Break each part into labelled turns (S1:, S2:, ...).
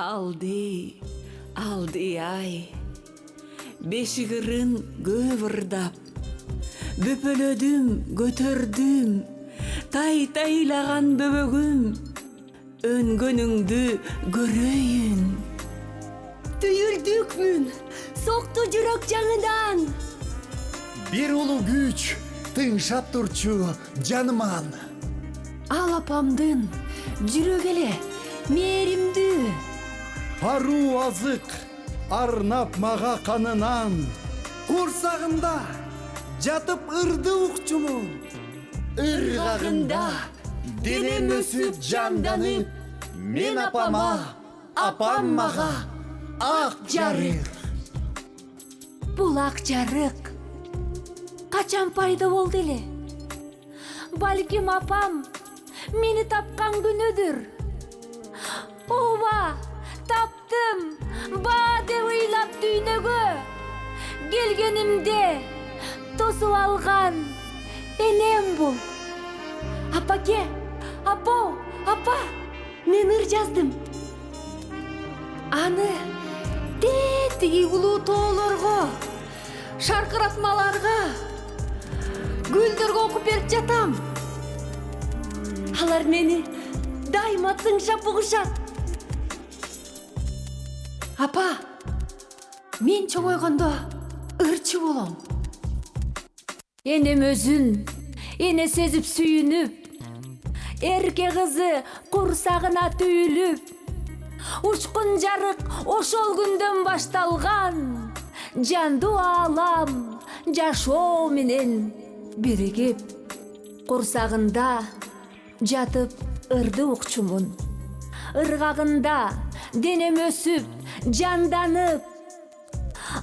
S1: Aldı, aldı ay. Beşigir'in gövürdap. Böpölödüm, götürdüm. Tay-taylağan böbөгüm. Öngönüңdü göröйүн.
S2: Tüyüldükmün, soktu жүрөк жаңыдан.
S3: Bir ulu güç tınşap turçu canıman.
S2: Ал апамдын жүрөк эле мээримдүү.
S3: Пару azık arnap mağa kanınan. Kursağında jatıp ırdı ukçumun. Irgağında denem ösüp candanıp. Men apama, apam mağa ak jarık.
S2: Бул ак жарык качан пайда болду эле? Балким апам мени тапкан күнүдүр. Ооба, таптым. Баа деп ыйлап дүйнөгө келгенимде тосуп алган энем бул. Апаке, апо, апа, мен ыр жаздым. Аны тетиги улуу тоолорго, шаркыратмаларга, гүлдөргө окуп берип жатам. Алар мени дайыма тыңшап угушат. Апа, мен чоңойгондо ырчы болом. Энем өзүн эне сезип сүйүнүп, эрке кызы курсагына түйүлүп, учкун жарык ошол күндөн башталган. Жандуу аалам жашоо менен биригип, курсагында жатып ырды укчумун. Ыргагында денем өсүп, жанданып,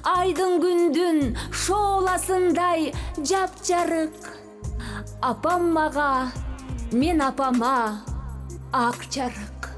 S2: айдын күндүн шооласындай жап-жарык. Апам мага, мен апама ак жарык.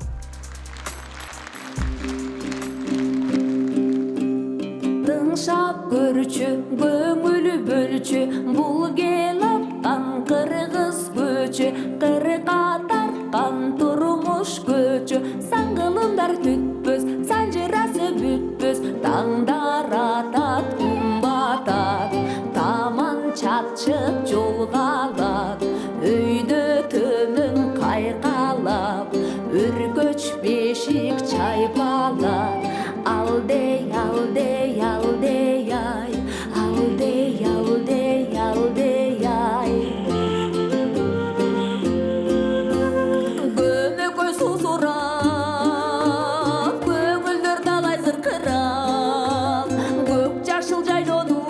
S2: Тыңшап көрчү, көңүлү бөлчү, бул кел аткан кыргыз көчү, кырка тарткан турмуш көчү, саңгылымдар түтпөс, санжырасы бүтпөс, таңдар атат, күн батат, таман чатчык жолго алат, өйдө төмөн кайкалап, өркөч бешик чайпалат. Алдей, алдей, алдей, ай, алдей, алдей, алдей, ай. Көмөкөй сусурап, көңүлдөр талай зыркырап, көк жашыл жайлоону,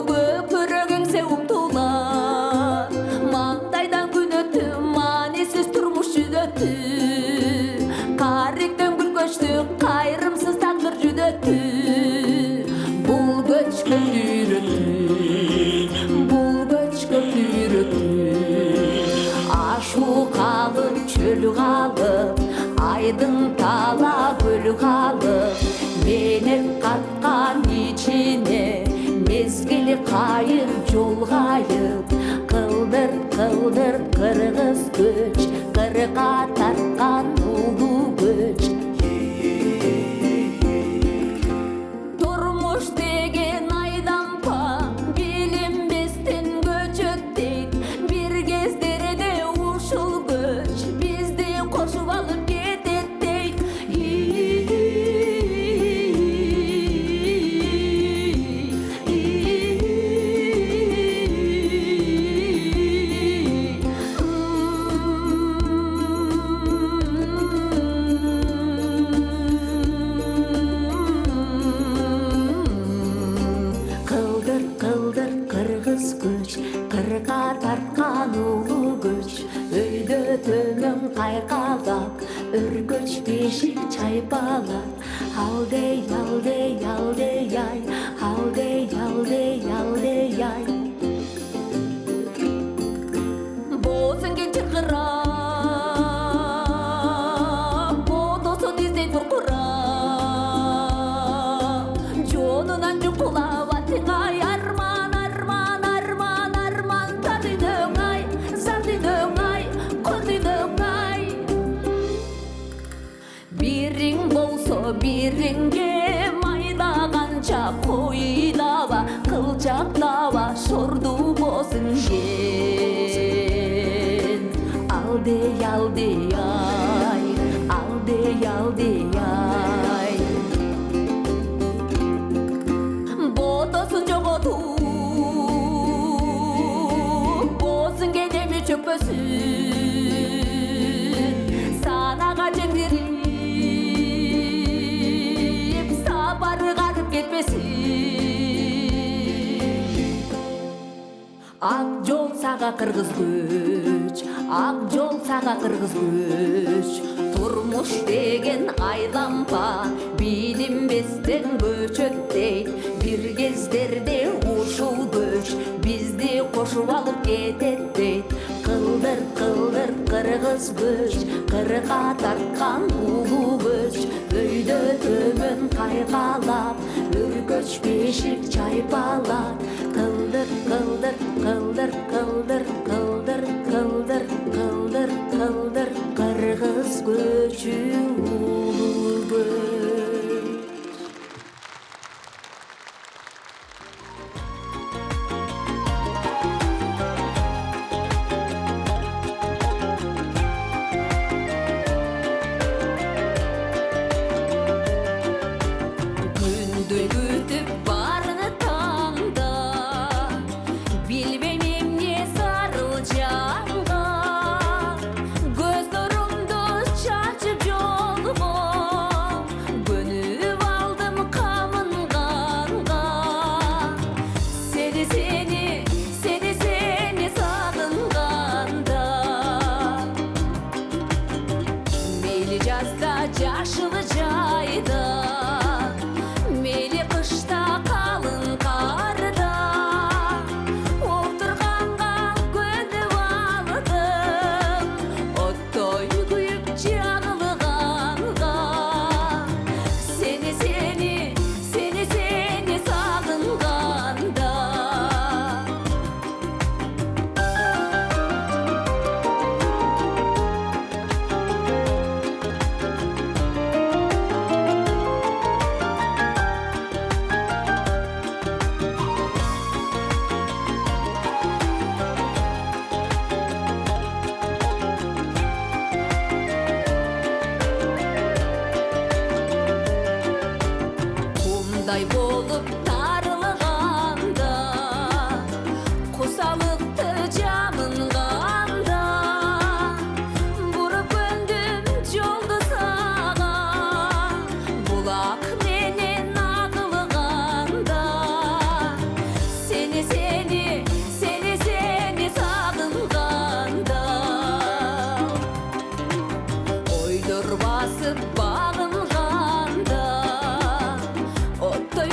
S2: көпүрөк эңсе умтулат, маңдайдан күн өттү, маанисиз турмуш жүдөттү, карриктен гүл көчтү, кайрымсыз тагдыр жүдөттү. Бул көч көптү үйрөттү, бул көч көптү үйрөттү. Ашуу калып, чөл калып, айдын тала көл калып, менен каткан ичине мезгил кайыр жол кайып. Кылдыр, кылдыр кыргыз көч, кырка тарткан улуу көч. Турмуш деген айдампа, билинбестен көчөт дейт. Бир кездерде ушул көч бизди кошуп алып кетет дейт. Кылдыр, кылдыр кыргыз көч, кырка тарткан улуу көч, өйдө төмөн кайкалап, өркөч бешик чайпалат. Алдей, алдей, алдей, ай, алдей, алдей, алдей, ай. Боосун кең чыркырап, ботосун издейт буркурап, жонунан жукулап аттыңай, арман, арман, арман, арман, тартыйдың ай, зардыйдың ай, көрдүйдүң ай. aldey ay, aldey ay. Botosun jogotup, bosun gedemi çöpösün. Sanaga cemdirip, sabarı garip ketmesin. Ак жол сага кыргызгыч, ак жол сага кыргызгыч. Турмуш деген айлампа, билинбестен көчөт дейт. Бир кездерде ушул көч бизди кошуп алып кетет дейт. Кылдыр кылдыр кыргыз көч, кырга тарткан улуу көч. Өйдө төмөн кайгалап, өркөч бешик чайпалат. Кылдыр кылдыр кылдыр кылдыр кылдыр кылдыр кылдыр кылдыр кыргыз көчү улуу көч. Күндү күтүп барыны таңда, билбейм эмне зарыл жанга. Көз нурумду чачып жолго, көнүп алдым камын канга. Сени сагынганда, мейли жазда жашыл жайда, мейли кышта калың карда. Отурганга көнүп алдым, оттой күйүп жагылганга. Сени сагынганда. Кумдай болуп тарылганда, кусалыкты жамынганда. Буруп көндүм жолду сага, булак менен агылганда. Сени сагынганда. Ойлор басып багынганда, оттой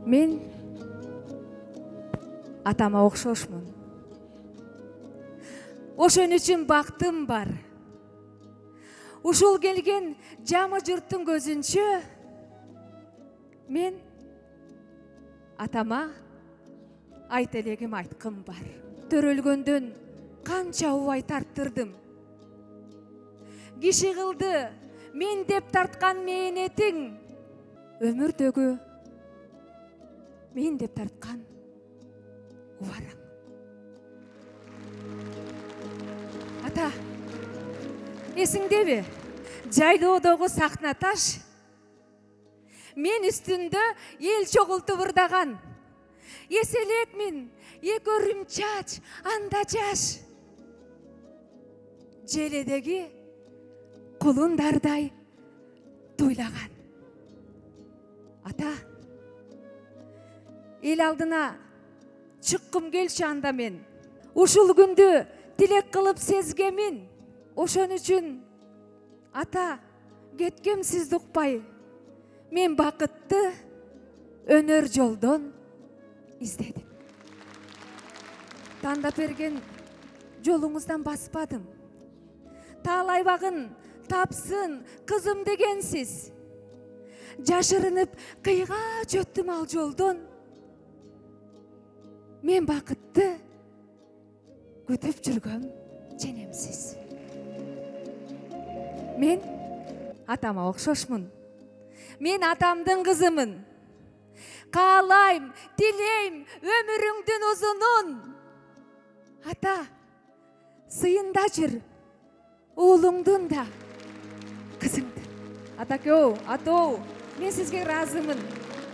S4: Мен атама окшошмун. Ошон үчүн бактым бар. Ушул келген жамы журттун көзүнчө мен атама айт элегим айткым бар. Төрөлгөндөн канча убай тарттырдым. Киши кылды мен деп тарткан мээнетиң өмүрдөгү мен деп тарткан убарың. Ата, эсиңдеби? Жайлоодогу сахна таш мен үстүндө эл чогултуп ырдаган. Эселетмин, эки өрүмчач, анда жаш. Желедеги кулундардай туйлаган. Ата, эл алдына чыккым келчү анда мен. Ушул күндү тилек кылып сезгемин. Ошон үчүн ата, кеткем сизди укпай. Мен бакытты өнөр жолдон издедим. Тандап берген жолуңуздан баспадым. Таалайбагын тапсын кызым дегенсиз. Жашырынып кыйга жөттүм ал жолдон. Мен бакытты күтүп жүргөм женемсиз. Мен атама окшошмун. Мен атамдын кызымын. Каалайм, тилейм өмүрүңдүн узунун. Ата, сыйында жүр уулуңдун да кызыңдын. Атакөө, атоо, мен сизге ыраазымын.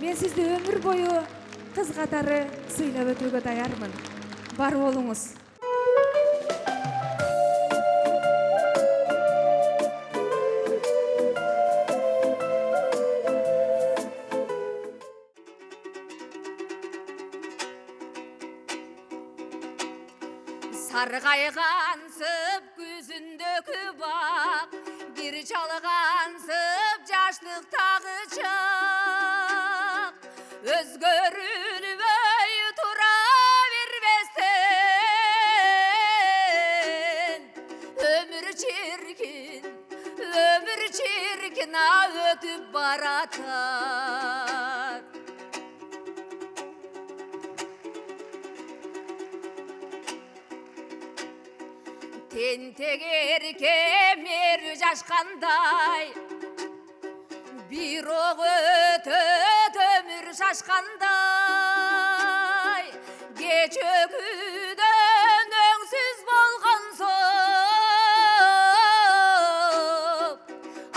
S4: Мен сизди өмүр бою кыз катары сыйлап өтүүгө даярмын. Бар болуңуз.
S2: Сарғайғансып күзіндегі бақ, кир жалғансып жаштықтағы чақ. Өзгөрүлбөй тура бербестен, өмір чиркин өтүп баратат. Тентегерке мері жашқандай, бирок өтөт өмүр шашқандай. Кечөгүдөн өңсүз болгон соп,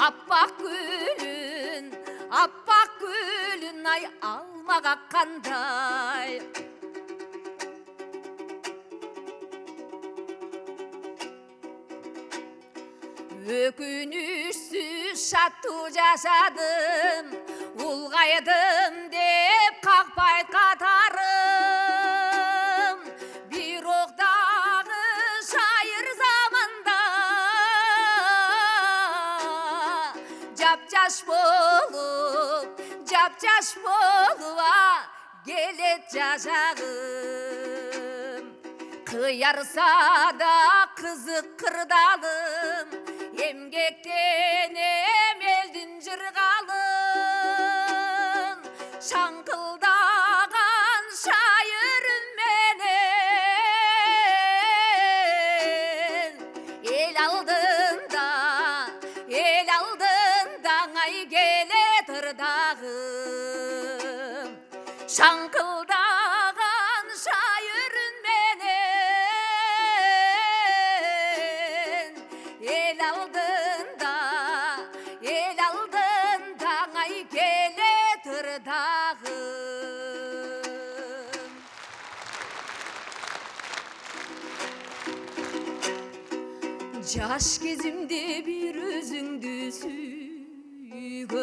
S2: аппак гүлүн ай алма каккандай. Өкүнүшсүз шаттуу жашадым, улгайдым деп какпай катарым. Бирок дагы шайыр заманда жапжаш болуп келет жашагым. Кыярса да кызык кырдалым, эмгектенем элдин жыргалын. Шаңкылдаган шайырым менен эл алдында ай келет ырдагым. Шаңкылдаган шайырым менен эл алдында ай келет ырдагым. Жаш кезимде бир өзүңдү сүйгөм,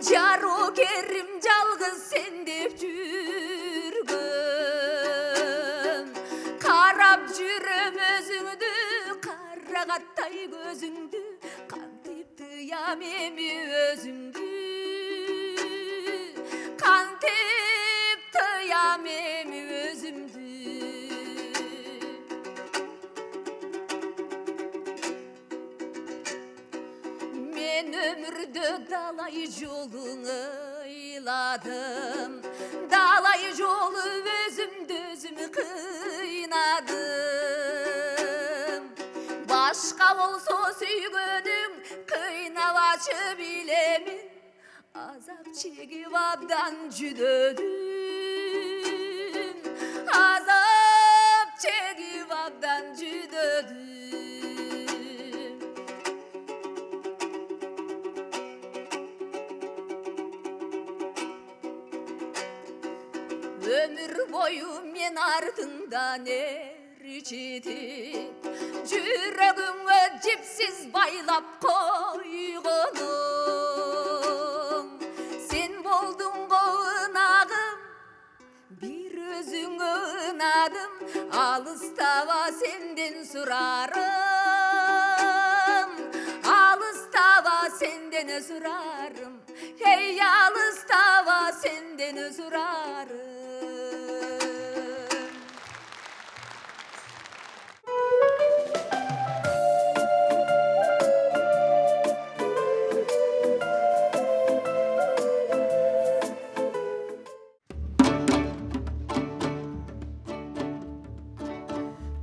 S2: жарокерим жалгыз сен деп жүргөм. Карап жүрөм өзүңдү, карагаттай көзүңдү, кантип тыям эми өзүмдү, кантип Далай жолуңу ыйладым, далай жолу өзүмдү өзүм кыйнадым. Башка болсо сүйгөнүң кыйнабачы билемин, азап чегип абдан жүдөдүм, азап чегип абдан жүдөдүм. Ömür boyu men ardından erişitip, Жүрөгүңө жипсиz байлап койгонум. Сен болдуң го ынагым, бир өзүңө ынадым, алыстаба сенден сурарым, алыстаба сенден сурарым, эй алыстаба сенден сурарым.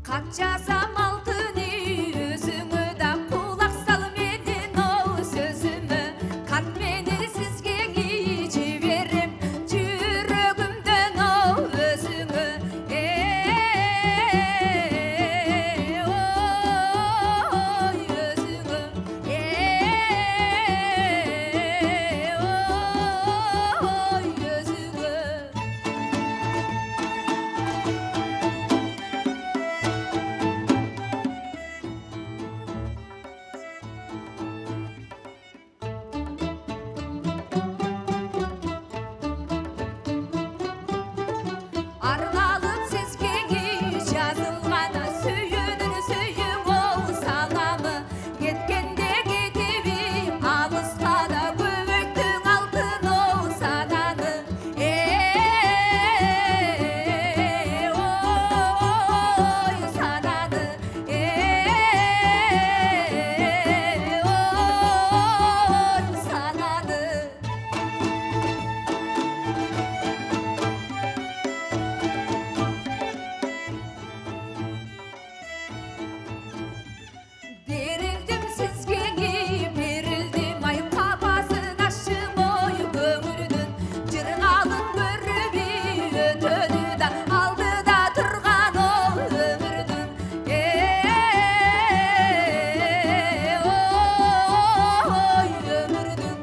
S2: Кат жазам алтыны өзүңө да кулак сал менин ол сөзүмө. Кат мени сизге жиберем жүрөгүмдөн ол өзүңө. Ой өзүңө. Ой өзүңө. Арналып сизге жазылган сүйүүнүн сүйүң ол саламы. Кеткенде кетиби алыска да көбөйттүң алтын ол сананы. Ой сананы. Ой сананы. Берилдим сизге берилдим ай кабасын ашым ой көңүлдүн жыргалын көрүбү өтөдү да алдыда турган ол өмүрдүн. Ой өмүрдүн.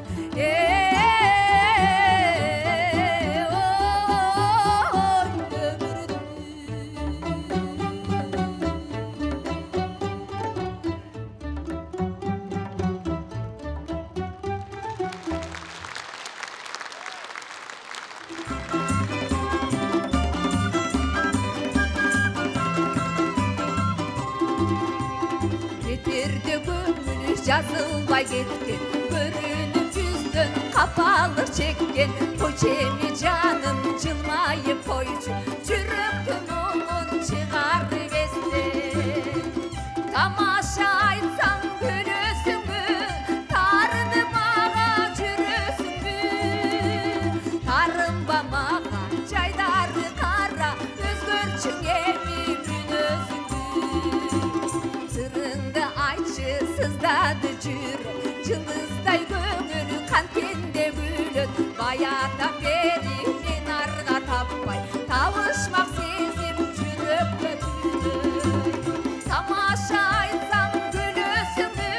S2: Кетерде көңүл жазылбай кеткен, көрүнүп жүздөн капалык чеккен. Койчу эми жаным жылмайып койчу, жүрөктүн муңун чыгарды бестен. Тамаша айтсаң күлөсүңбү, тарынып мага жүрөсүңбү. Тарынба мага жайдары кара, өзгөрчүң эми мүнөзүңбү. Сырыңды айтчы сыздады жүрөк, жылыздай көңүл канткенде күлөт. Баятан бери мен арга таппай, табышмак сезим жүрөккө түйдөй. Тамаша айтсаң күлөсүңбү,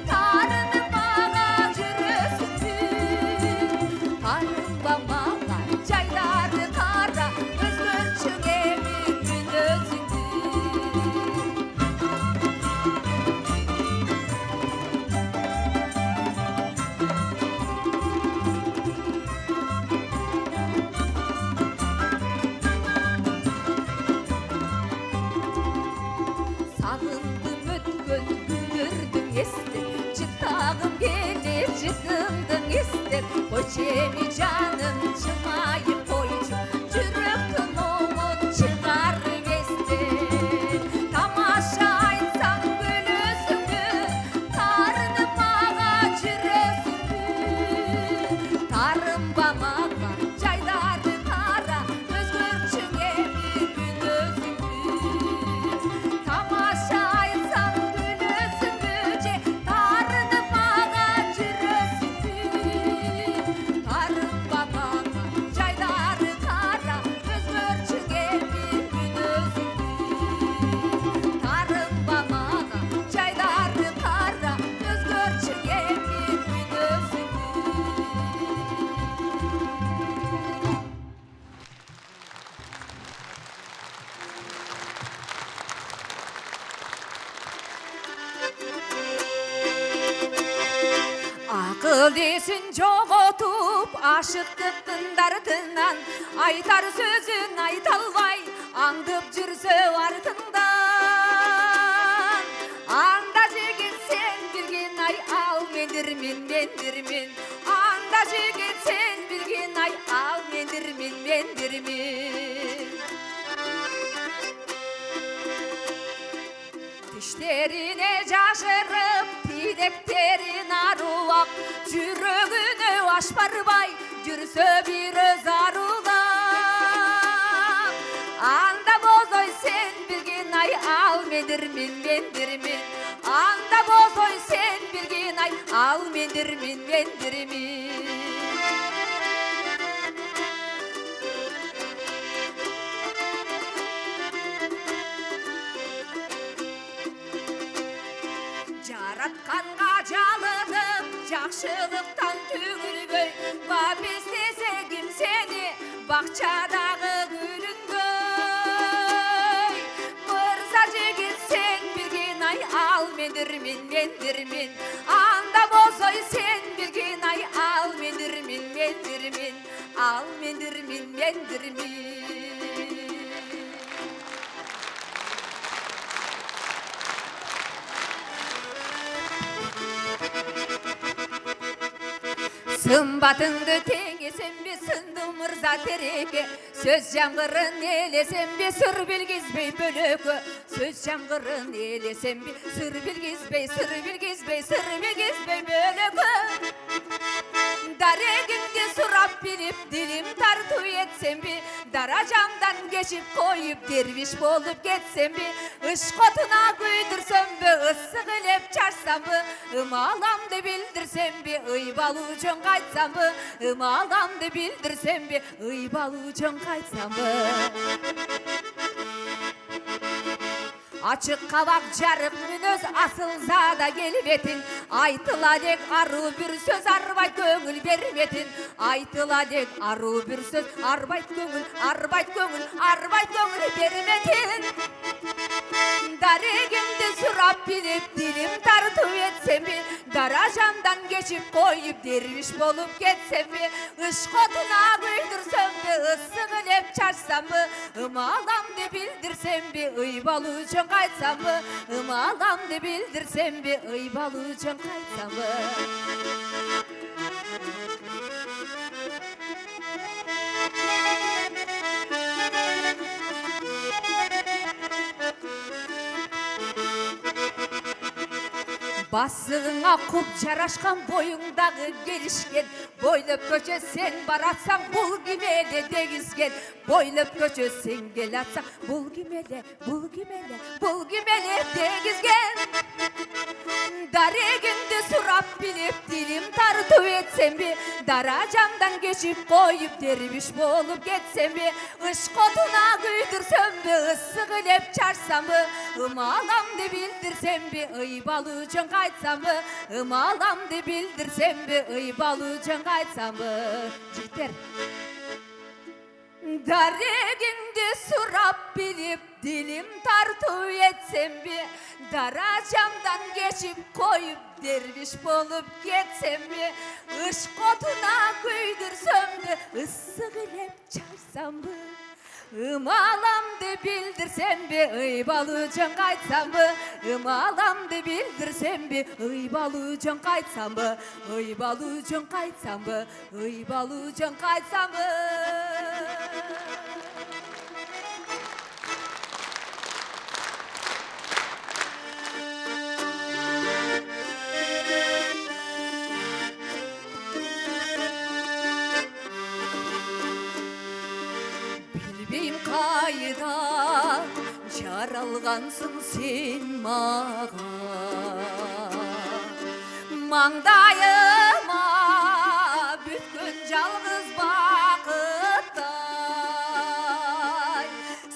S2: тарынып мага жүрөсүңбү. Тарынба мага жайдары кара, өзгөрчүң эми мүнөзүңбү. Сагындым өткөн күндөрдүн эстеп, жытагым келип жытындың эстеп. Койчу эми жаным жылмайып койчу, жүрөктүн муңун чыгарып эстеп. Тамаша айтсаң күлөсүңбү, тарынып мага жүрөсүңбү.
S4: Мүрдесін жоғотуп ашықтықтың дартынан, айтар сөзін айталбай аңдып жүрсө артыңдан. Анда жігіт сен білген ай, ал мендірмен, мендірмен. Анда жігіт сен білген ай, ал мендірмен, мендірмен. Тиштерине жашырып, тилектерин аруак, жүрөгүнө аш барбай, жүрсө бир өз арулап. Анда бозой сен билген ай, ал мендирмин, мендирмин. Анда бозой сен билген ай, ал мендирмин, мендирмин. Жаратканга жалынып, жакшылыктан түгүлбөй, бап эстесе ким сени бакчадагы күлүнгөй. Мырза жигит сен билген ай, ал мендирмин, мендирмин. Анда бозой сен билген ай, ал мендирмин, мендирмин. Ал мендирмин, мендирмин. Сымбатыңды теңесем бе, сынды мырза тереке, сөз жаңғырын елесем бе, сыр білгізбей бөлөкө. Сөз жаңғырын елесем бе, сыр білгізбей, сыр білгізбей, сыр білгізбей бөлөкө. Дарегімде сұрап біліп, дилим тарту етсем бе, даражамдан кешіп қойып, дервиш болып кетсем бе, ышқотына күйдірсем бе, ысық ілеп чашсам бе, ымаламды білдірсем бе, ыйбалу жөн қайтсам бе, ымаламды білдірсем бе, ыйбалу жөн қайтсам бе. Açık kavak жарық мүнөз асылзада келбетин, айтыладек ару бір сөз арбайт көңіл берметин. Айтыладек ару бір сөз арбайт көңіл, арбайт көңіл, арбайт көңіл берметин. Дарегимди сурап билип, дилим тартуу этсем бе, даражамдан кечип коюп, дервиш болуп кетсем бе, ышкотуна күйдүрсөм бе, ысык илеп чачсам бе, ымаламды билдирсем бе, ыйбалуу жөн қайтсам бе, ымаламды билдирсем бе, ыйбалуу жөн қайтсам бе. Басыңа құп жарашқан, бойыңдағы келішкен, бойлып көче сен баратсаң, бұл кимеле дегізген. Бойлып көче сен келатсаң, бұл кимеле, бұл кимеле, бұл кимеле дегізген. Дарегімді сұрап біліп, дилим тарту етсем бе, даражамдан кешіп қойып, дервиш болып кетсем бе, ышқотуна күйдірсем бе, ысық илеп чашсам бе, ымаламды білдірсем бе, ыйбалуу жөн қайтсам бе, ымаламды білдірсем бе, ыйбалуу жөн қайтсам бе. Жігіттер, дарегімді сұрап біліп, дилим тарту етсем бе, даражамдан кешіп қойып, дервиш болып кетсем бе, ышқотуна күйдірсем бе, ысық илеп чашсам бе, ымаламды білдірсем бе, ыйбалуу жөн қайтсам бе, ымаламды білдірсем бе, ыйбалуу жөн қайтсам бе, ыйбалуу жөн қайтсам бе, ыйбалуу жөн қайтсам бе. Қайда жаралғансың сен маған, маңдайыма бүткөн жалғыз бақыттай.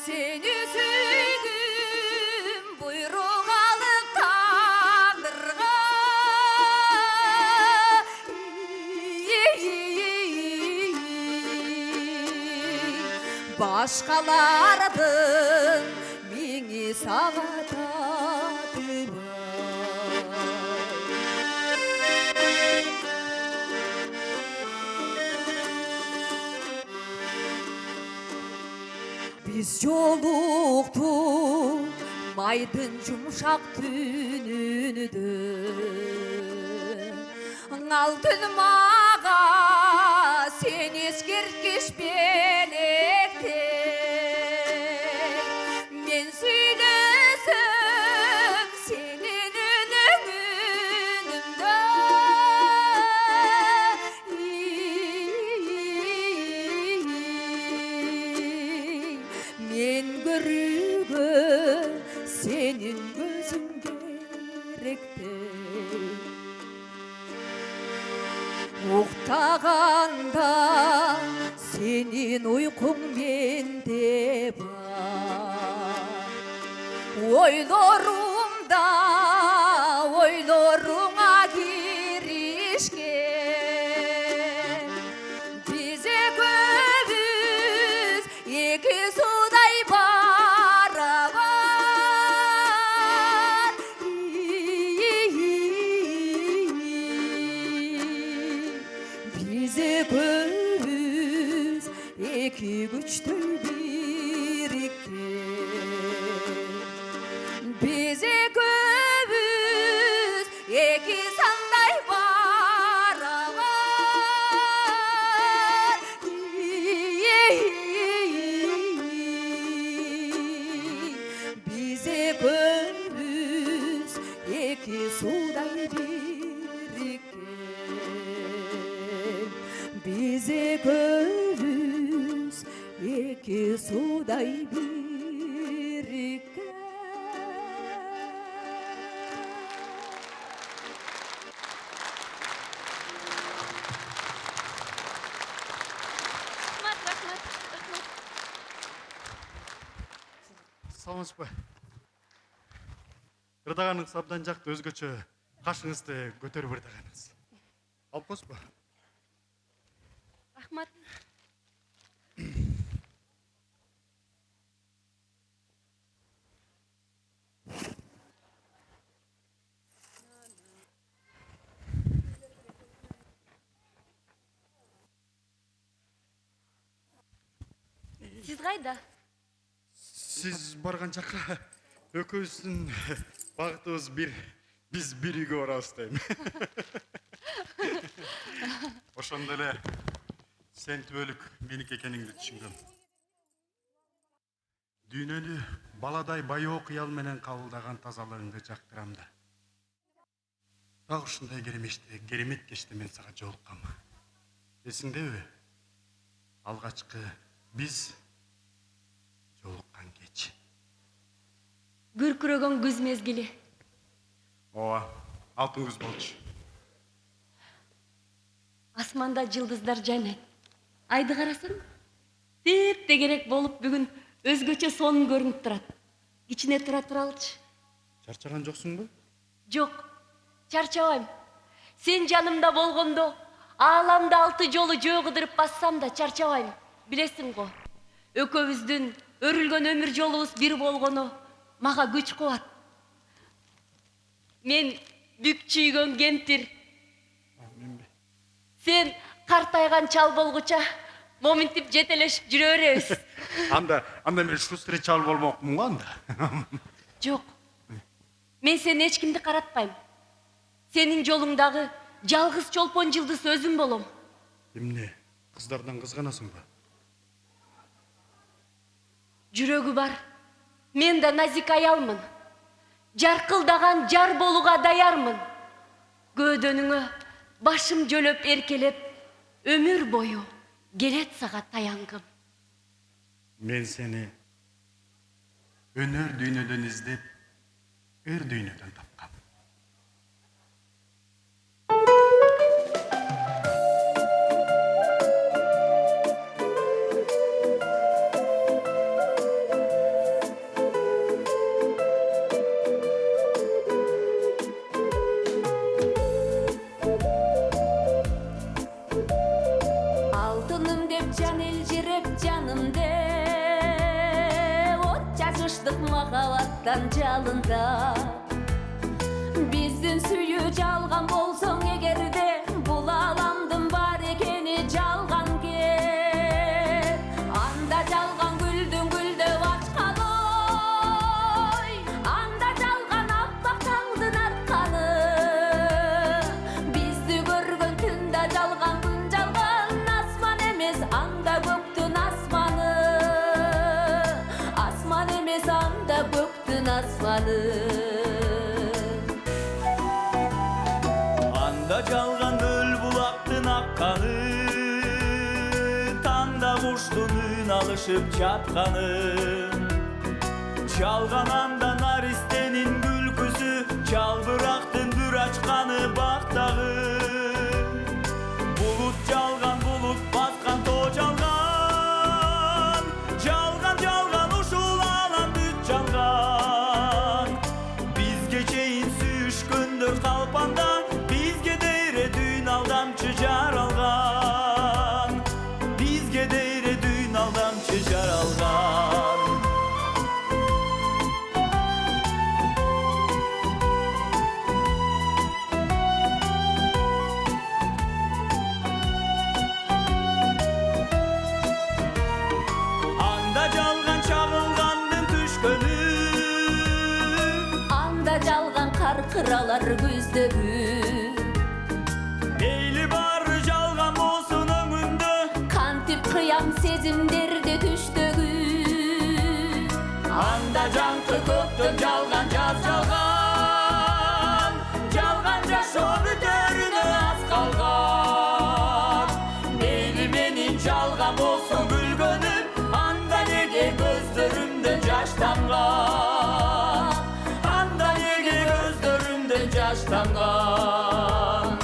S4: Сені сүйдім бұйрық алып тағдырға, башқалардың меңі сағатады бар.
S2: Biz joluktuk maydın yumuşak tünüdü. Altın mağa sen eskirtkiş belekte. Men söylesem senin önümde. Men görügön senin gözün gerekte. Uktaganda senin uykun mende var. Oylaruma girişken. Bize göbüz iki suday barabar. Bize göbüz iki güçtür birikken. Bize göbüz iki sanday barabar. Bize göbüz iki suday birikken. Bize göbüz iki suday birikken.
S3: Саламатсызбы? Ырдағаныңыз абдан жақты, өзгөчө қашыңызды көтеріп ырдағаныңыз. Алып қойсызбы?
S4: Рахмат. Сиз кайда?
S3: Сіз барған жаққа өкөбүздүн багытыбыз бир, биз бир үйгө барабыз дейм. Ошондо эле сен түбөлүк меники экениңди түшүнгөм. Дүйнөнү баладай баяу кыял менен кабылдаган тазалыгыңды жактырам да. Так ушундай керемет кечте мен сага жолуккам. Эсиңдеби? Алгачкы биз жолуккан кеч.
S4: Күркүрөгөн күз мезгили.
S3: Ооба, алтын күз болчу.
S4: Асманда жылдыздар жайнайт. Айды карасаң, теп-тегерек болуп бүгүн өзгөчө сонун көрүнүп турат. Кичине тура туралычы.
S3: Чарчаган жоксуңбу?
S4: Жок, чарчабайм. Сен жанымда болгондо, ааламда 6 жолу жөө кыдырып бассам да чарчабайм. Билесиң го, экөөбүздүн өрүлгөн өмүр жолубуз бир болгону мага күч кубат. Мен бүк чүйгөн кемпир. Сен картайган чал болгуча моминтип жетелешип жүрө беребиз.
S3: Анда мен шустре чал болмокмун го анда.
S4: Жок. Мен сени эч кимди каратпайм. Сенин жолуңдагы жалгыз чолпон жылдыз өзүм болом.
S3: Эмне? Кыздардан кызганасыңбы?
S4: Жүрөгү бар. Мен да назик аялмын. Жаркылдаган жар болууга даярмын. Көөдөнүңө башым жөлөп эркелеп, өмүр бою келет сага таянгым.
S3: Мен сени өнөр дүйнөдөн издеп, өр дүйнөдөн тапкам.
S2: Mağavattan calında Bizdin suyu calgan bolsoň egerde Bul alamdın var ekeni calgan ger Anda calgan güldün gülde asmanım.
S5: Anda çalgan göl bulaktın akkаны, tanda kuştun ün alışıp çapkanı. Çalgan anda naristenin gülküsü, çal bıraktın bir açkanı baktağı. Bulut çalgan bulut baskan to çalgan, çalgan çalgan uşul alan düt çalgan. Biz geçeyin süş gündür kalpanda, bizge deyre düğün aldamçı jar algan. Bizge deyre düğün aldamçı jar algan. Anda çalgan çağılgandın tüşkönü,
S2: Anda çalgan karkıralar güzdögü.
S5: Eyli bar çalgan bolsun öngündö,
S2: Kantip kıyam sezimderde düştөгü.
S5: anda jankı köktön çalgan jaz çalgan. Çalgan jaşo bütörüne az kalgan. Eyli menin çalgan bolsun gülgönüm, anda nege gözlörümdön jaş damgan. Anda nege gözlörümdön jaş damgan.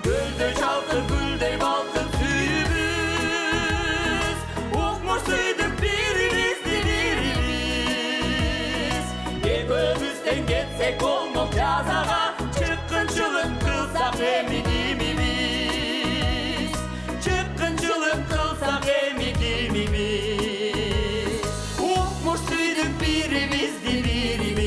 S5: Gölde çalkır güldey balkın suyumuz, ukmursuyduk birimizdi birimiz. Ekөөbüzden getsek olmok jazaga, çıkkınçılık kılsak emidimimiz. Çıkkınçılık kılsak emidimimiz. Ukmursuyduk birimizdi birimiz.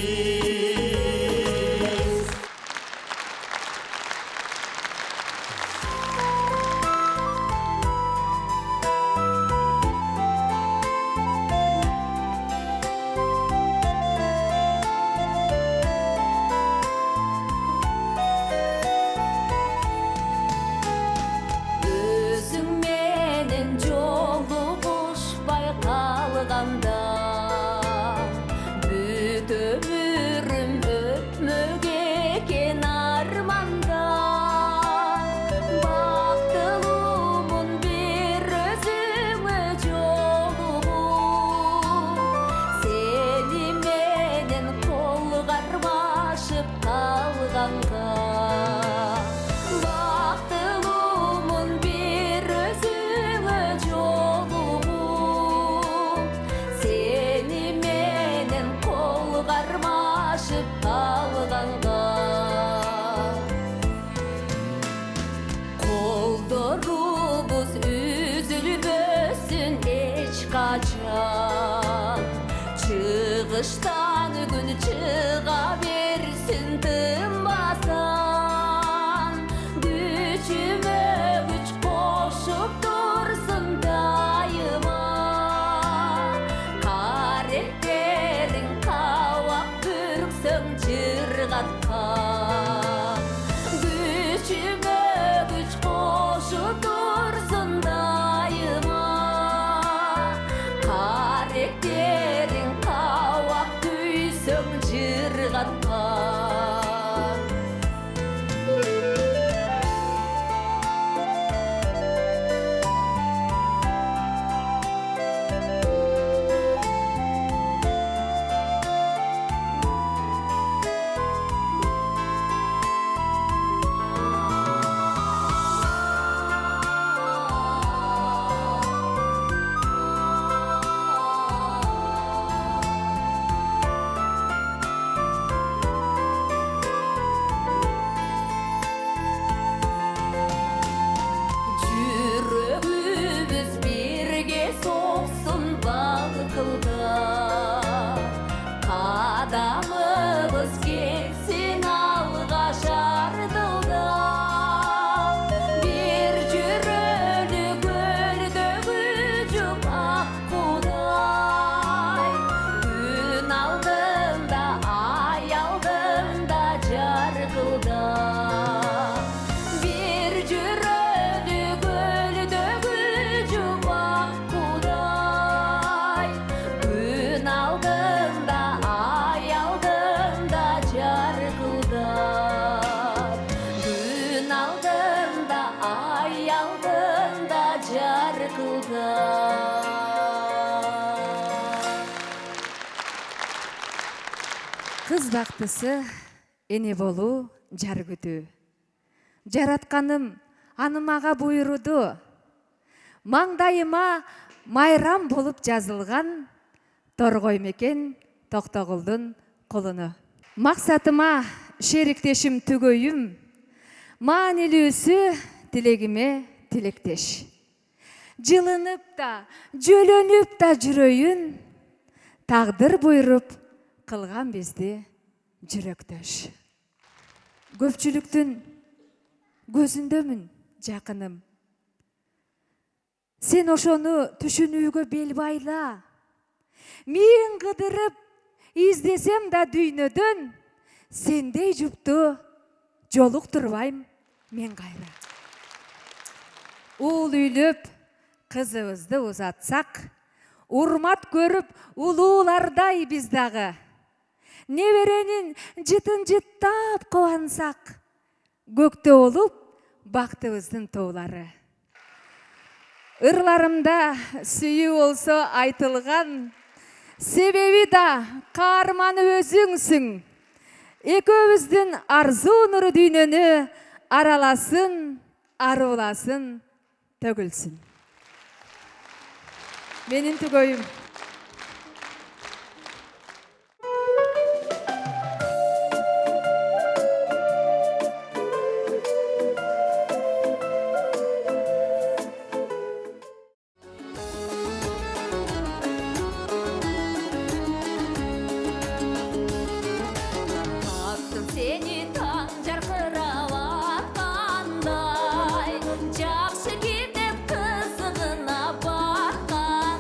S2: Özüң менен жолугушпай калганда, бүт өмүрүм өтмөк экен арманда. Бактылуумун бир өзүңө жолугуп, сени менен кол кармашып калганга. Бактылуумун бир өзүңө жолугуп, сени менен кол кармашып калганга. Колдорубуз үзүлбөсүн эч качан, чыгыштан күн чыга берсин тынбастан. Күчүмө күч кошуп турсун дайыма, каректериң кабак бүрксөң жыргаткан. Күчүмө күч кошуп турсун дайыма, каректериң кабак жарқылда.
S4: Кыз бактысы эне болуу жар күтүү. Жаратканым аны мага буйруду. Маңдайыма майрам болуп жазылган торгой мекен Токтогулдун колуну. Максатыма шериктешим түгөйүм, маанилүүсү тилегиме тилектеш. Жылынып да, жөлөнүп да жүрөйүн, тагдыр буйруп кылган бизди жүрөктөш. Көпчүлүктүн көзүндөмүн жакыным. Сен ошону түшүнүүгө бел байла. Мен кыдырып издесем да дүйнөдөн, сендей жупту жолуктурбайм мен кайра. Уул үйлөп, кызыбызды узатсак, урмат көрүп улуулардай биз дагы. Неберенин жытын жыттап кубансак, көктө болуп бактыбыздын тоолары. Ырларымда сүйүү болсо айтылган, себеби да каарманы өзүңсүң. Экөөбүздүн арзуу нуру дүйнөнү араласын, аруласын, төгүлсүн. Менин түгөйүм.
S2: Таптым сени таң жарқырап атқандай, жақсы кетіп қызығына батқандай.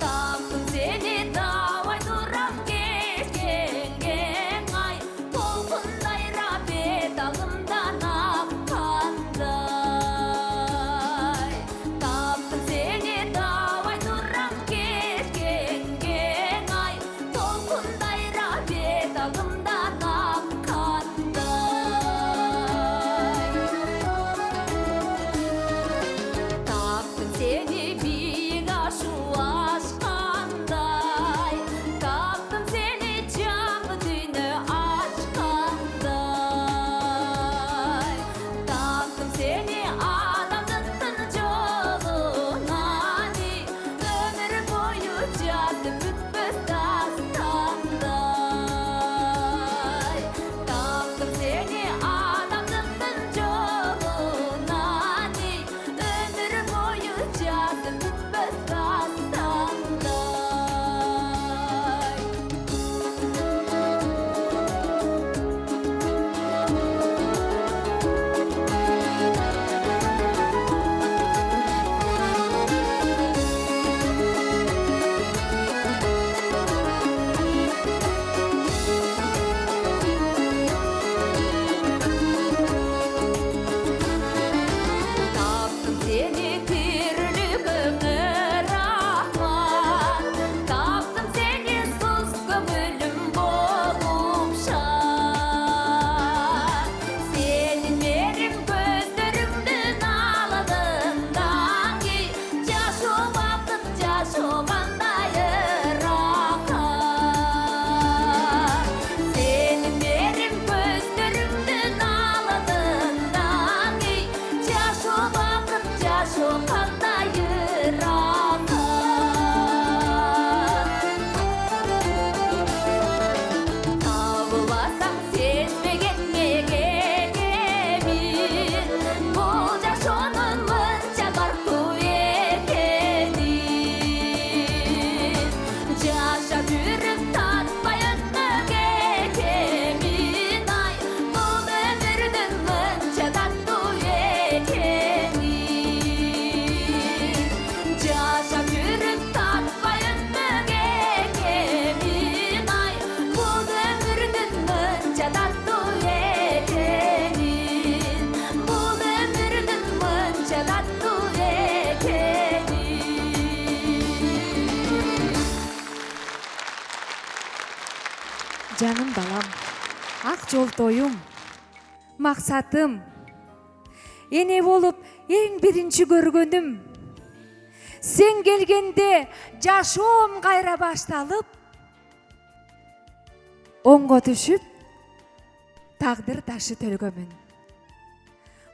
S2: Таптым сени давай тұрам кешкенген ай, толқындайра бет алымдан аққандай. Таптым сени давай тұрам кешкенген ай, толқындайра бет алымдан аққандай. Таптым сени биік ашу ашқандай, таптым сени жаңы дүйнө ачқандай. Таптым сени адамдыктын жолуна ди, өмүр бою жазып бүтпөс дастандай. Таптым сени адамдыктын жолуна ди, өмүр бою жазып бүтпөс дастандай. Таптым сени тирлигиңе рахмат, таптым сени сыз көңүлүм болуп шат. Сенин мерим көздөрүңдүн алдымдан кей, жашоо бакыт жашогандай ырахат. Сенин мерим көздөрүңдүн алдымдан кей, жашоо бакыт жашогандай ырахат. Табыласаң сезбеген мекенемин, бул жашоонун мынча бактуу экенин. Жашап жүрүп татпай өтмөк экенмин ай, бул өмүрдүн мынча таттуу экенин. Жашап жүрүп татпай өтмөк экенмин ай, бул өмүрдүн мынча таттуу экенин. Бул өмүрдүн мынча таттуу экенин.
S4: Жаным балам, ак жолтоюм, максатым. Эне болуп ең бірінші көргөнім. Сен келгенде жашоом кайра башталып, оңго түшүп, тагдыр ташы төлгөмүн.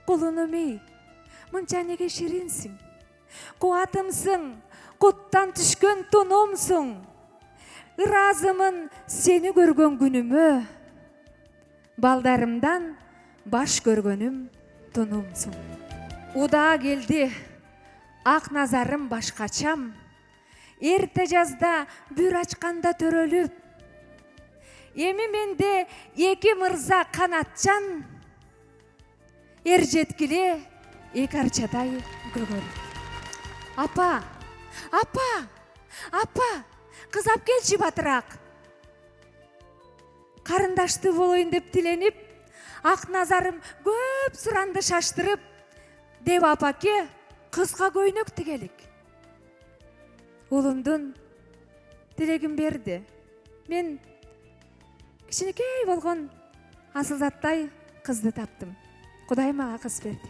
S4: Кулунум ей, мынча неге ширинсиң? Куатымсың, куттан түшкөн тунумсуң. Ыраазымын сени көргөн күнүмө, балдарымдан баш көргөнүм тунумсуң. Удаа келди, ак назарым башкачам, эрте жазда бүр ачканда төрөлүп. Эми менде эки мырза канатчан, эр жеткиле эки арчадай көгөрүп. Апа, кызап келчи батыраак. Карындашты болоюн деп тиленип, ак назарым көп суранды шаштырып, деп апаке кызга көйнөк тигелик. Улумдун тилегин берди. Мен кичинекей болгон асылзаттай кызды таптым. Кудай мага кыз берди.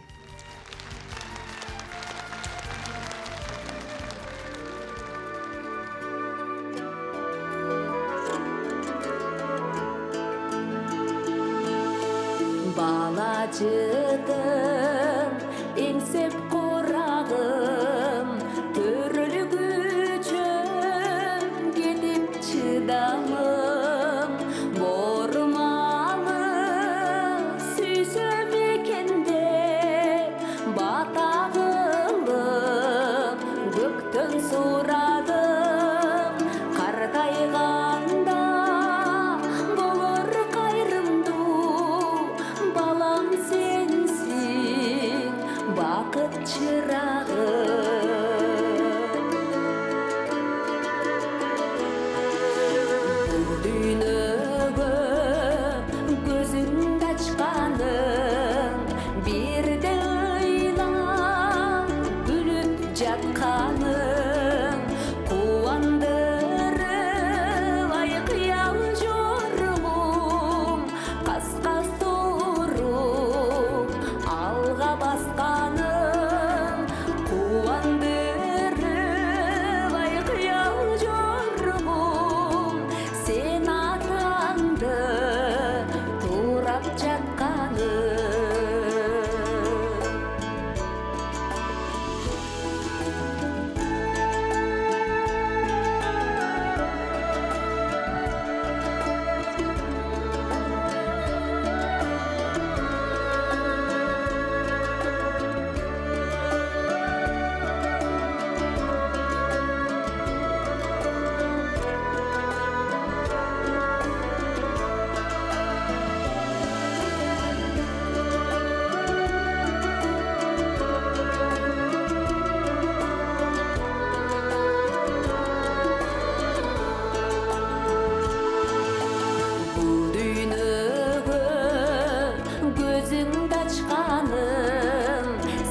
S2: Балачыдым, эңсеп корагым, төрөлгүчөм, кетип чыдамым, бормалы сүйсөм экенде, батагылым, көктөн сурадым, картайганда болор кайрымдуу, балам сенсиң, бакыт чырагым. Бул дүйнөгө көзүңдү ачканың, бирде ыйлап күлүп жатканың, кубандырыбай кыял жоргум, кас-кас туруп алга басканың, кубандырыбай кыял жоргум, сен атаңды турап жатканың. Бул дүйнөгө көзүңдү ачканың,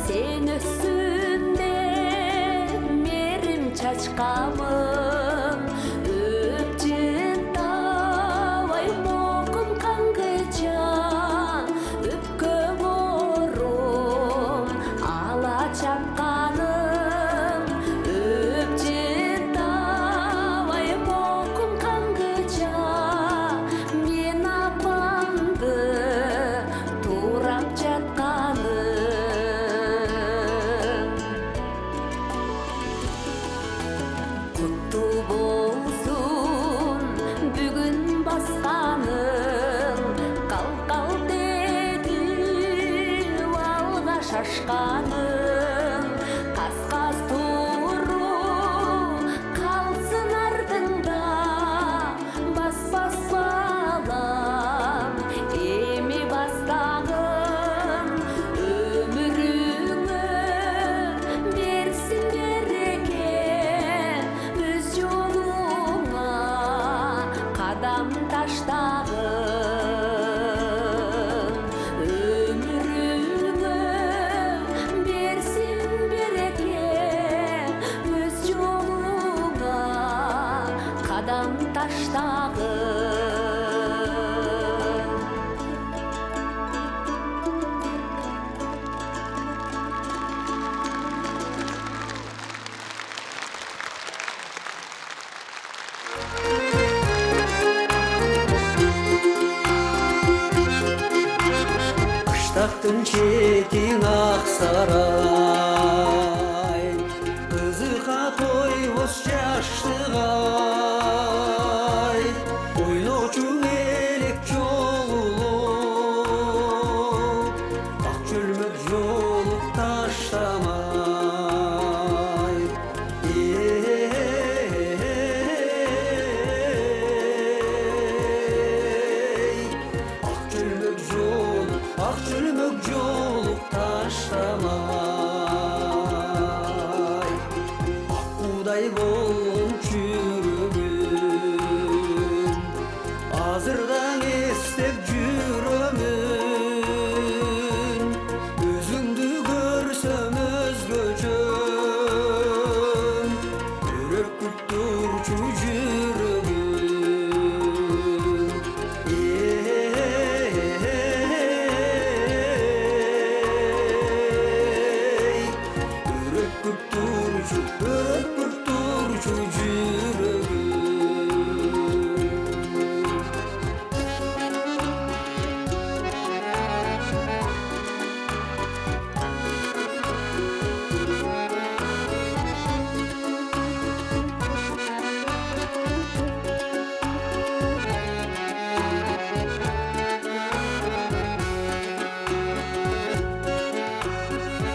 S2: сен өссүндө мерим чачкамын, өпчүндабай мокум каңгычан, өпкө борум ала чапканым, өпчүндабай мокум каңгычан, мен апамды турап жатканым. Куттуу болсун бүгүн басканың, кал деди алга шашканың, кас-кас туруп калсын артыңда, баспас балам эми бастагын, өмүрүңө берсин береке, өз жолуңа кадам таштагын, өмүрүңө берсин береке, өз жолуңа кадам таштагын.
S6: болгон жүрөгүм азырдан эстеп жүрөмүн өзүңдү көрсөм өзгөчөм өрөкүп турчу жүрөгүм өрөкүп турчу жүрөгүм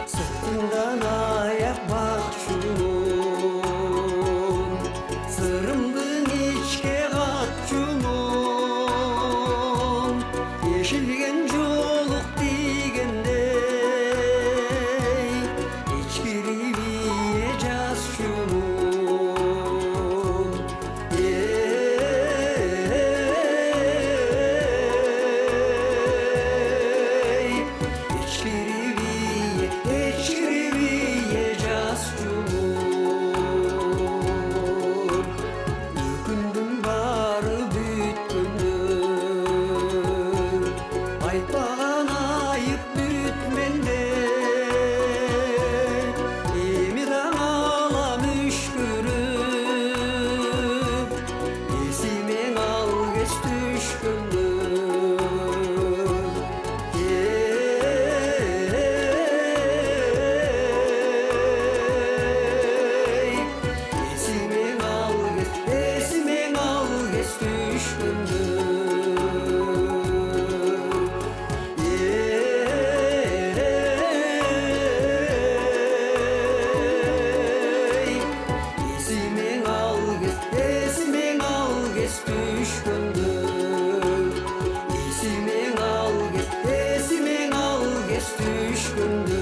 S6: Sırtından ayak bakçumum Sırımdın içke katçumum Yeşilgen çoluk digendey İçkiri biye casçumum İçkiriviye casçumum Ökündüm barı bütkündür Aytpağan ayıp bütmende Emidan alamüşkürüp Esimen al geç düşkündür Esimen al geç düşkündür Esimen al geç düşkündür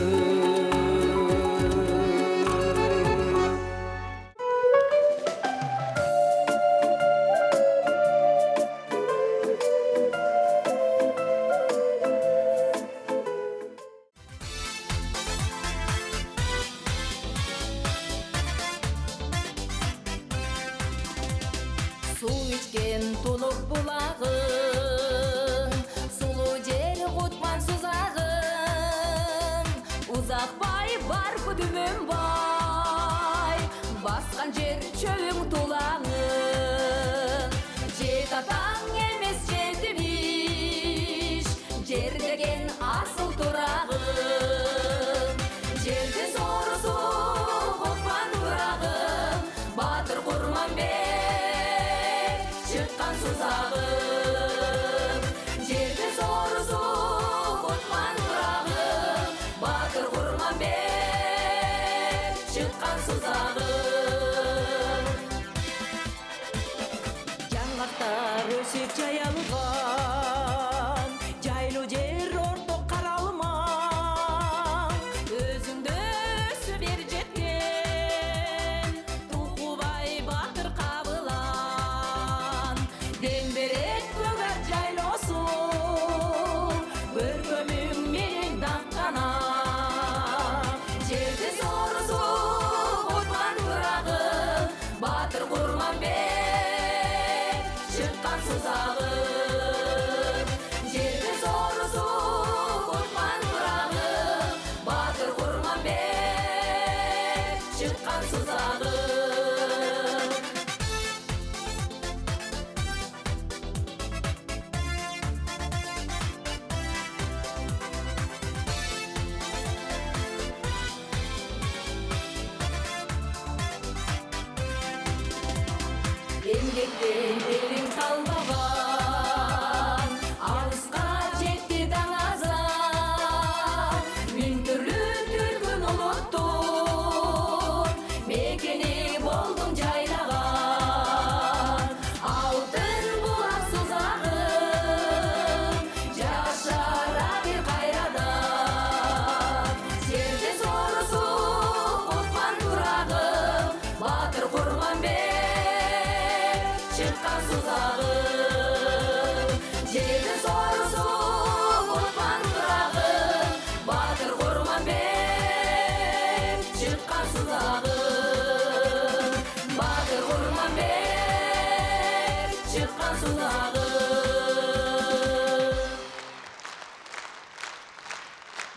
S2: Су ичкен тулук булагым сулуу жер кутман сузагым узакбай бар күдүмүм бай баскан жер чөбүң тулаңым жет атаң эмес жетимиш жер деген асыл турагым жерди соорусу кутман турагым баатыр Курманбек чыккан сузагым жерди соорусу кутман турагым баатыр Курманбек чыккан сузагым жаңгактар өсүп жайылган жайлуу жер орток каралман өзүңдө өсүп ер жеткен Тукубай баатыр кабылан дем берет көгөр жайлоосу көркөмүң менен даңкана жерди соорусу кутман турагым баатыр Курманбек чыккан сузагым жерди соорусу кутман турагым баатыр Курманбек чыккан сузагым эмгектен элиң талбаган алыска жетти даңазан миң түрлүү түркүн улуттун мекени болдуң жайлаган алтын булак сузагым жашара бир кайрадан жерди соорусу кутман турагым баатыр судағы.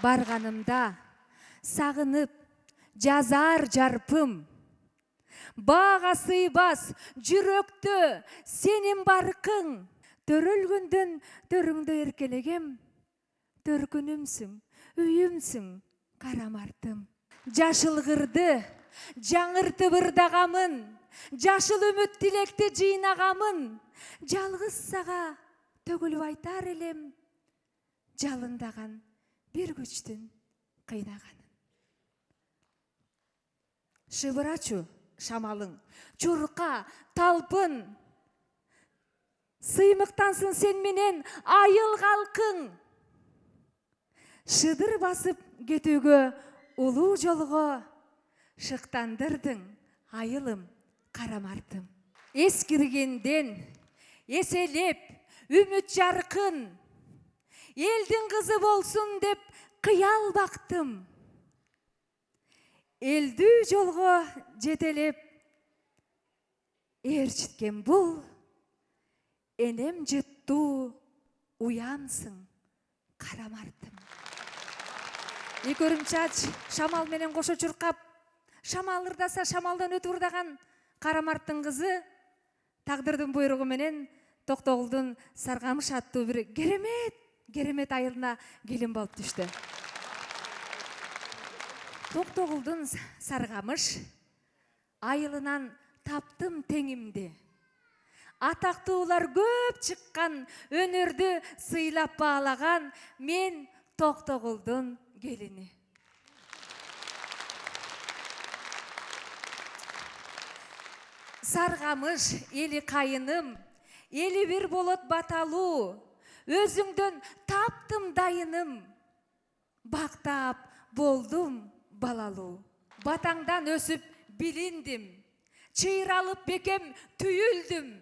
S4: Барғанымда сағынып жазар жарпым, баға сыйбас жүректі сенен барқың, төрөлгөндөн төрүңдө еркелегем, төркүнүмсүң, үйүмсүң, карамартым. Жашыл кырды жаңыртып ырдагамын, жашыл үмүт тилекти жыйнагамын, жалгыз сага төгүлүп айтар элем, жалындаган бир күчтүн кыйнаганын. Шыбырачу шамалың, чурка талпын, сыймыктансың сен менен айыл калкың. Шыдыр басып кетүүгө улуу жолго шыктандырдың айылым карамартым. Эскиргенден эселеп үмүт жаркын, элдин кызы болсун деп кыял бактым. Элдүү жолго жетелеп ээрчиткен бул энем жыттуу уянсың карамартым. Экөрүмчач шамал менен кошо чуркап, шамал ырдаса шамалдан өтүп ырдаган Карамарттын кызы тагдырдын буйругу менен Токтогулдун Саргамыш аттуу бир керемет айылына келин болуп түштү. Токтогулдун Саргамыш айылынан таптым теңимди. Атактуулар көп чыккан, өнөрдү сыйлап баалаган мен Токтогулдун келини. Саргамыш эли кайыным, эли бир болот баталуу, өзүңдөн таптым дайыным, бактап болдум балалуу. Батаңдан өсүп билиндим, чыйралып бекем түйүлдүм.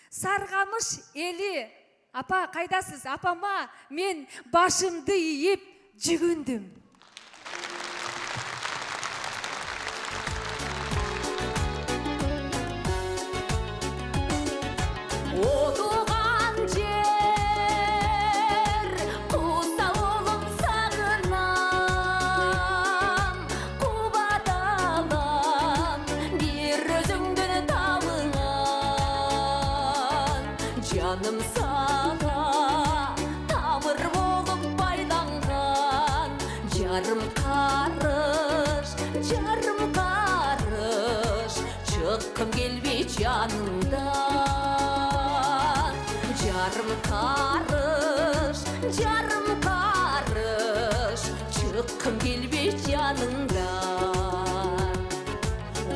S4: Саргамыш эли, апа кайдасыз? Апама мен башымды ийип жүгүндүм.
S2: Отуған жер, құса олым сағынам, қубадалам, бір өзіңді табыңам. Жаным саға тамыр болып байланған, жарым қарыш, шыққым келбей жаныңдан. Жарым қарыш, шыққым келбей жаныңдан.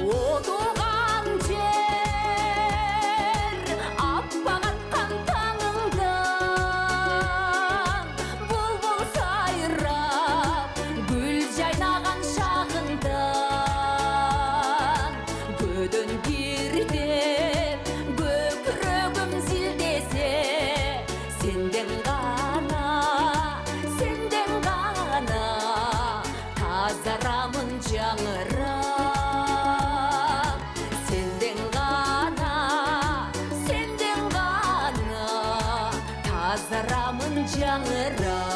S2: Отуған жер, аппақ атқан таңыңдан, бұлбұл сайрап, гүл жайнаған шағыңдан. Көдөн кирдеп, көкірөгім зілдесе, сенден ғана, тазарамын жаңырап. Сенден ғана, тазарамын жаңырап.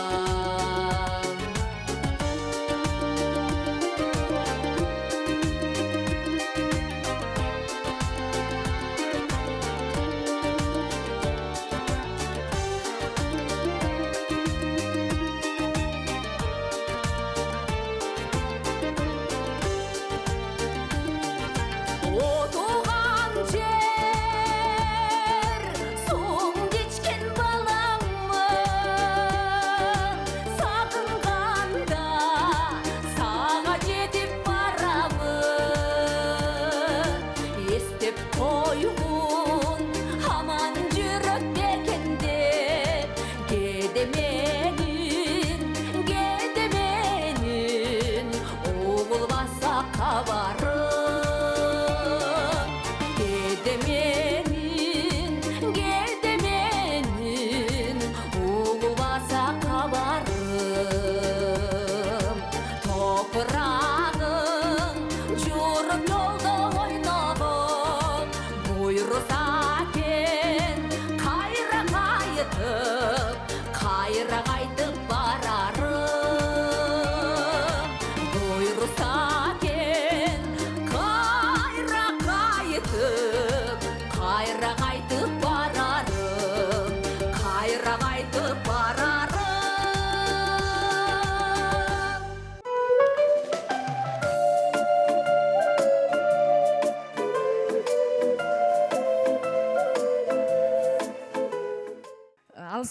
S2: Отуған жер, суың кечкен балаңмын, сағынғанда саға жетіп барамын. Естеп қойғын аман жүрек бекендеп, кедеменін оғыл баса қабарым. Кедеменін оғыл баса қабарым. Топырағың жүріп жолда ойнағым, бұйырса кен қай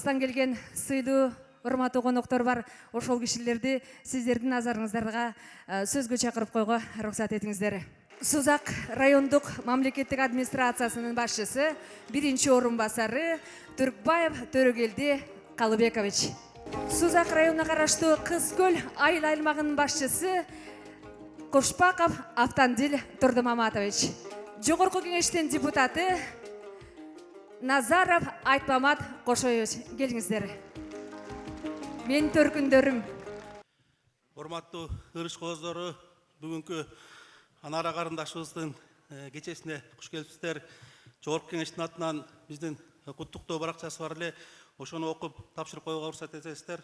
S4: алыстан келген сыйлуу урматтуу коноктор бар. Ошол кишилерди сиздердин назарыңыздарга сөзгө чакырып койго уруксат этиңиздер. Сузак райондук мамлекеттик администрациясынын башчысы, биринчи орун басары Түркбаев Төрөгелди Калыбекович. Сузак районуна караштуу Кыз Көл айыл аймагынын башчысы Кошпаков Автандил Турдумаматович. Жогорку кеңештин депутаты Назаров Айтмамат Кошоевич. Келиңиздер. Мен төркүндөрүм.
S7: Урматтуу ырыш кооздору, бүгүнкү Анара карындашыбыздын кечесине куш келипсиздер. Жогорку кеңештин атынан биздин куттуктоо баракчасы бар эле. Ошону окуп тапшырып коюуга уруксат этесиздер.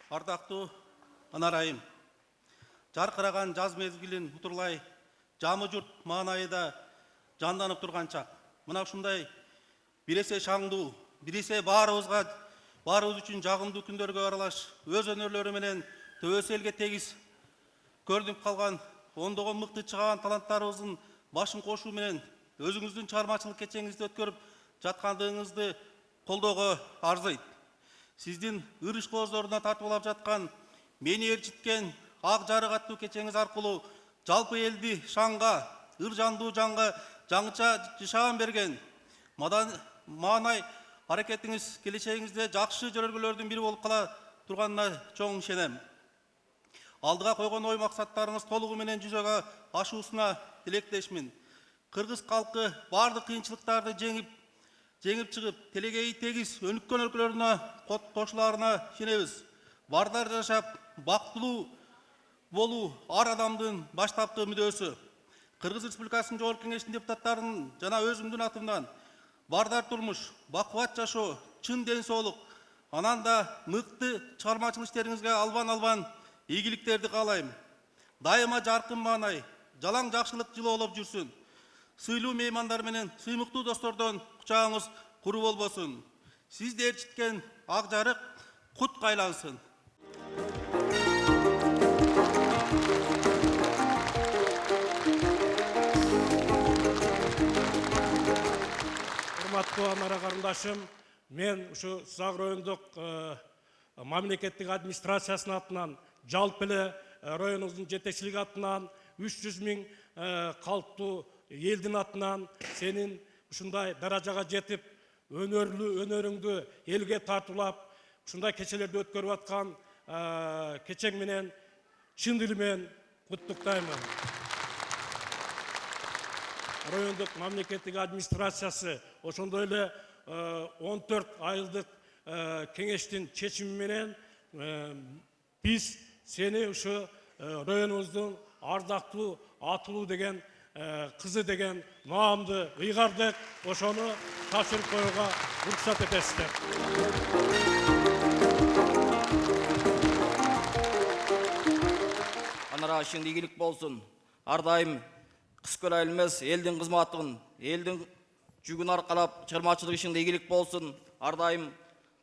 S7: Ардактуу Анарайым, жаркыраган жаз мезгилин утурлай жамы журт маанайда жанданып турган чак. Мына ушундай бир эсе шаңдуу, бир эсе баарыбыз үчүн жагымдуу күндөргө аралаш өз өнөрлөрү менен төбөсү элге тегиз көрүнүп калган ондогон мыкты чыган таланттарыбыздын башын кошуу менен өзүңүздүн чыгармачылык кечеңизди өткөрүп жаткандыгыңызды колдоого арзыйт. Сиздин ырыш кооздоруна тартуулап жаткан мени ээрчиткен ак жарык аттуу кечеңиз аркылуу жалпы элди шаңга, ыр жандуу жанга жаңыча жашаан берген маанай аракетиңиз келечегиңизде жакшы жөнөлгөлөрдүн бири болуп кала турганына чоң ишенем. Алдыга койгон ой максаттарыңыз толугу менен жүзөгө ашуусуна тилектешмин. Кыргыз калкы бардык кыйынчылыктарды жеңип чыгып, телегейи тегиз өнүккөн өлкөлөрүнө кошуларына ишенебиз. Бардар жашап, бактылуу болуу ар адамдын баштапкы мүдөөсү. Кыргыз Республикасынын Жогорку Кеңештин депутаттарынын жана өзүмдүн атымдан бардар турмуш, бакубат жашоо, чын ден соолук, анан да мыкты чыгармачылык иштериңизге албан ийгиликтерди каалайм. Дайыма жаркын маанай, жалаң жакшылык жылоолоп жүрсүн. Сыйлуу меймандар менен сыймыктуу достордон кучагыңыз куру болбосун. Сизди ээрчиткен ак жарык кут кайлансын.
S8: Урматтуу Анара карындашым, мен ушу Сузак райондук мамлекеттик администрациясынын атынан, жалпы эле районубуздун жетекчилиги атынан, 300 000 калктуу элдин атынан сенин ушундай даражага жетип, өнөрүңдү элге тартуулап, ушундай кечелерди өткөрүп аткан кечең менен чын дилимен куттуктаймын. Райондук мамлекеттик администрациясы ошондой эле 14 айылдык кеңештин чечими менен биз сени ушу районубуздун ардактуу атылуу деген кызы деген наамды ыйгардык. Ошону тапшырып коюуга уруксат этесиздер.
S9: Анара ишиңде ийгилик болсун. Ар дайым Кыз Көл айыл эмес, элдин кызматын, элдин жүгүн аркалап, чыгармачылык ишиңде ийгилик болсун. Ар дайым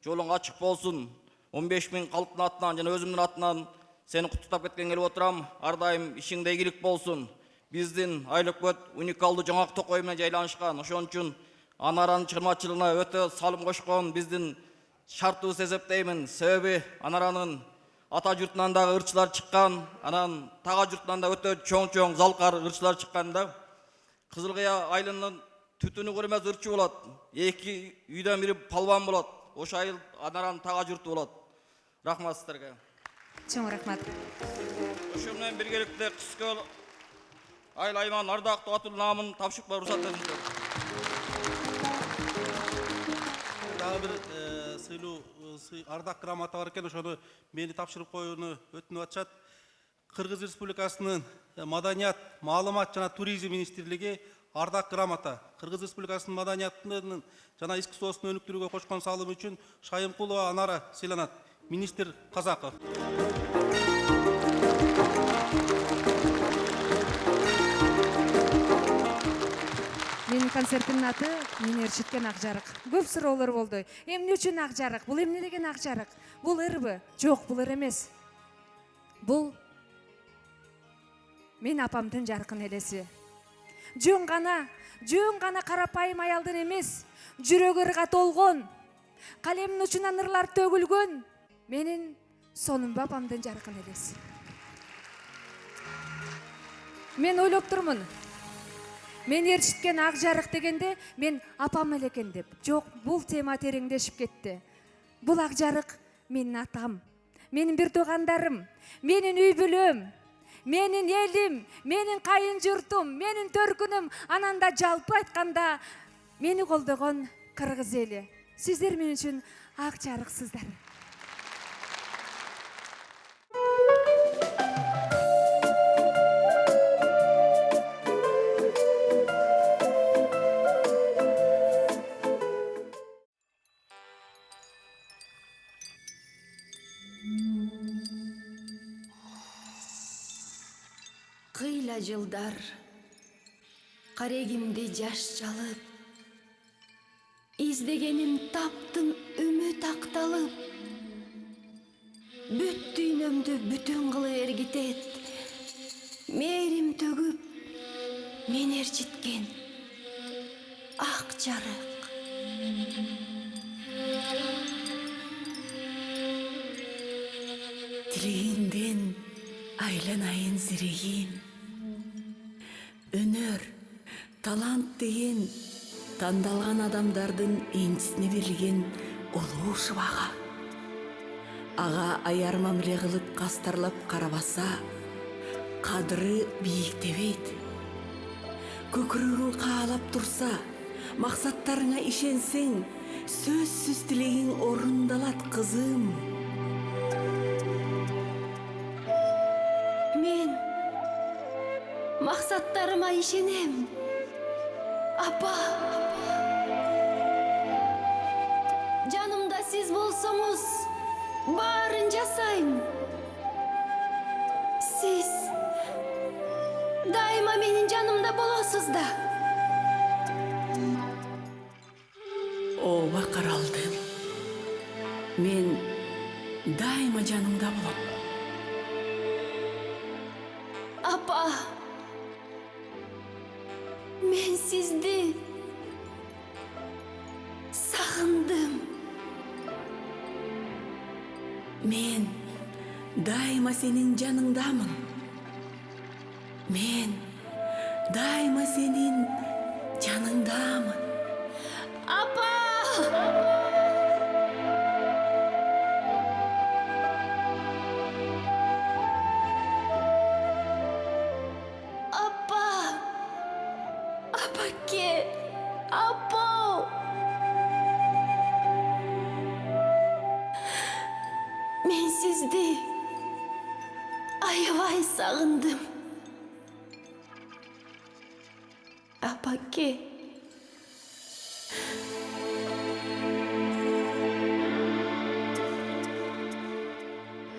S9: жолуң ачык болсун. 15 000 калктын атынан жана өзүмдүн атынан сени куттуктап кеткенге келип отурам. Ар дайым ишиңде ийгилик болсун. Биздин айлыкөт уникалдуу жаңак токой менен жайланышкан. Ошон үчүн Анаранын чыгармачылыгына өтө салым кошкон биздин шарттуу эсептеймин. Себеби Анаранын ата журтунан дагы ырчылар чыккан, анан тага журтунан да өтө чоң залкар ырчылар чыккан да. Кызылкыя айылынын түтүнү көрмөс ырчы болот. Эки үйдөн бири палван болот. Ошо айыл Анаранын тага журту болот. Рахмат сиздерге.
S4: Чоң рахмат.
S9: Ошо менен биргеликте Кыз Көл айыл аймагынын ардактуу атылуу наамын тапшырып уруксат этиңиздер.
S7: Дагы бир сыйлуу ардак грамота бар экен, ошону мени тапшырып коюуну өтүнүп атышат. Кыргыз Республикасынын Маданият, маалымат жана туризм министрлиги ардак грамота. Кыргыз Республикасынын маданиятынын жана искусствосун өнүктүрүүгө кошкон салымы үчүн Шайымкулова Анара сыйланат. Министр Казаков.
S4: Менин концерттин аты мени ээрчиткен ак жарык. Көп суроолор болду. Эмне үчүн ак жарык? Бул эмне деген ак жарык? Бул ырбы? Жок, бул ыр эмес. Бул мен апамдын жаркын элеси. жөн гана карапайым аялдын эмес, жүрөгү ырга толгон, калемдин учунан ырлар төгүлгөн менин сонун бабамдын жаркын элеси. Мен ойлоп турмун. Мен ээрчиткен ак жарык дегенде мен апам элекен деп. Жок, бул тема тереңдешип кетти. Бул ак жарык менин атам, менин бир туугандарым, менин үй бүлөм, менин элим, менин кайын журтум, менин төркүнүм, анан да жалпы айтканда мени колдогон кыргыз эли. Сиздер мен үчүн ак жарыксыздар.
S1: Кыйла жылдар карегимди жаш жалып, издегеним таптым үмүт акталып, бүт дүйнөмдү бүтүн кылып эргитет, мээрим төгүп, мен ээрчиткен ак жарык. Тилегиңден айланайын зирегим, өнөр, талант деген тандалган адамдардын энчисине берилген улуу шыбага. Ага аярма миле кылып кастарлап карабаса, кадыры бийиктебейт. Көкүрөгүң каалап турса, максаттарыңа ишенсең, сөзсүз тилегиң орундалат, кызым. Мен максаттарыма ишенем, апа. Жанымда сиз болсоңуз, баарын жасайм. Сиз дайыма менин жанымда болосуз да. Ооба каралдым, мен дайыма жанымда болом. Апа, мен сизди сагындым. Мен дайыма сенин жаныңдамын. Мен дайыма сенин жаныңдамын. Апа! Апаке, апа! Мен сизди аябай сагындым. Апаке.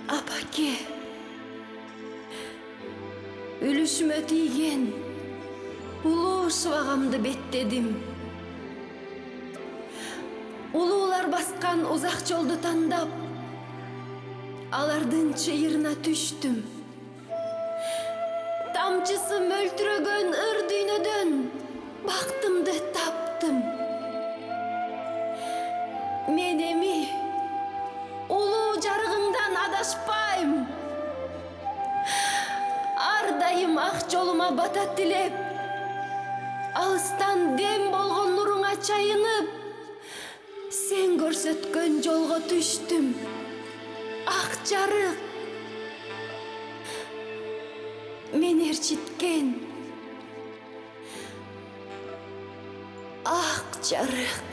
S1: Апаке. Үлүшүмө тийген улуу шыбагамды беттедим. Улуулар баскан узак жолду тандап, алардын чыйырына түштүм. Тамчысы мөлтүрөгөн ыр дүйнөдөн бактымды таптым. Мен эми улуу жарыгыңдан адашпайм. Ар дайым ак жолума бата тилеп, алыстан дем болгон нуруңа чайынып, сен көрсөткөн жолго түштүм. Ак жарык, мен ээрчиткен ак жарык.